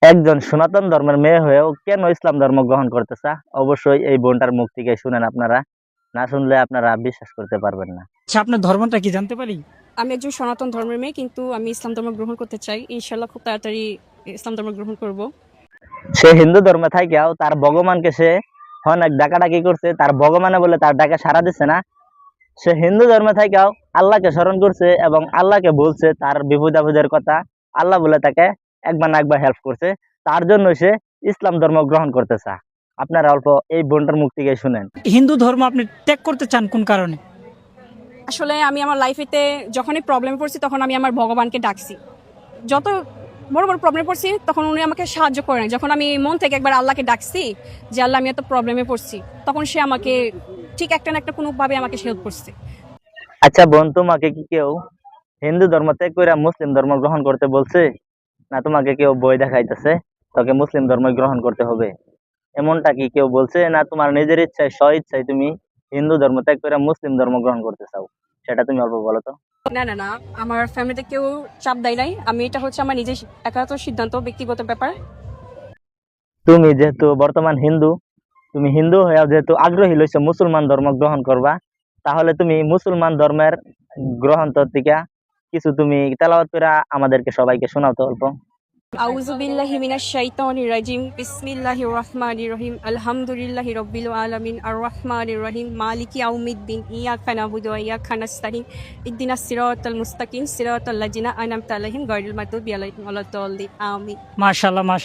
একজন সনাতন ধর্মের মেয়ে হয়েও কেন ইসলাম ধর্ম গ্রহণ করতেছে? অবশ্যই এই বোনটার মুখ থেকে শুনেন আপনারা। না শুনলে আপনারা বিশ্বাস করতে পারবেন না। আচ্ছা, আপনার ধর্মটা কি জানতে পারি? আমি একজন সনাতন ধর্মের মেয়ে, কিন্তু আমি ইসলাম ধর্ম গ্রহণ করতে চাই। ইনশাল্লাহ খুব তাড়াতাড়ি ইসলাম ধর্ম গ্রহণ করব। সে হিন্দু ধর্মে থাকেও তার ভগবানকে সে অনেক ডাকাডাকি করছে, তার ভগবানে বলে তার ডাকে সাড়া দিচ্ছে না। সে হিন্দু ধর্মে থাকেও আল্লাহকে স্মরণ করছে এবং আল্লাহকে বলছে তার বিপদ আপদের কথা। আল্লাহ বলে তাকে একবার না একবার হেল্প করছে, তার জন্য সে ইসলাম ধর্ম গ্রহণ করতেছে। আপনারা অল্প এই বোনটার মুখ থেকে শুনেন। হিন্দু ধর্ম আপনি ত্যাগ করতে চান কোন কারণে? আসলে আমি আমার লাইফেতে যখনই প্রবলেমে পড়ছি তখন আমি আমার ভগবানকে ডাকছি। যত বড় বড় প্রবলেমে পড়ছি তখন উনি আমাকে সাহায্য করেন। যখন আমি মন থেকে একবার আল্লাহকে ডাকছি যে আল্লাহ আমি এত প্রবলেমে পড়ছি, তখন সে আমাকে ঠিক একটা না একটা কোনোভাবে আমাকে হেল্প করছে। আচ্ছা বোন, তোমাকে কি কেউ হিন্দু ধর্ম ত্যাগ করে মুসলিম ধর্ম গ্রহণ করতে বলছে? না তোমাকে কেউ বই দেখাইতেছে তোকে মুসলিম ধর্ম গ্রহণ করতে হবে, এমনটা কি কেউ বলছে? না তোমার নিজের ইচ্ছায় স্ব ইচ্ছায় তুমি হিন্দু ধর্ম ত্যাগ করে মুসলিম ধর্ম গ্রহণ করতে চাও? সেটা তুমি অল্প বলো তো। না না না, আমার ফ্যামিলিতে কেউ চাপ দেয় নাই। আমি এটা হচ্ছে আমার নিজের একান্ত সিদ্ধান্ত, ব্যক্তিগত ব্যাপার। তুমি যেহেতু বর্তমান হিন্দু, তুমি হিন্দু হয়ে যেহেতু আগ্রহী লইছো মুসলমান ধর্ম গ্রহণ করবা, তাহলে তুমি মুসলমান ধর্মের গ্রন্থ থেকে কিছু তুমি তেলাওয়াত করে আমাদেরকে সবাইকে শোনাও তো অল্প। আউযু বিল্লাহি মিনাশ শাইতানির রাজিম। বিসমিল্লাহির রহমানির রহিম। আলহামদুলিল্লাহি রাব্বিল আলামিন আর রহমানির রহিম মালিকি ইয়াউমিদ্দিন ইয়াকা নাবুদু ওয়া ইয়াকা নাস্তাইন ইহদিনাস সিরাতাল মুস্তাকিম সিরাতাল লাযিনা আনআমতা আলাইহিম গায়রিল মাগদুবি আলাইহিম ওয়ালাদ-দাল্লিন আমিন। মাশাআল্লাহ, মাশাআল্লাহ।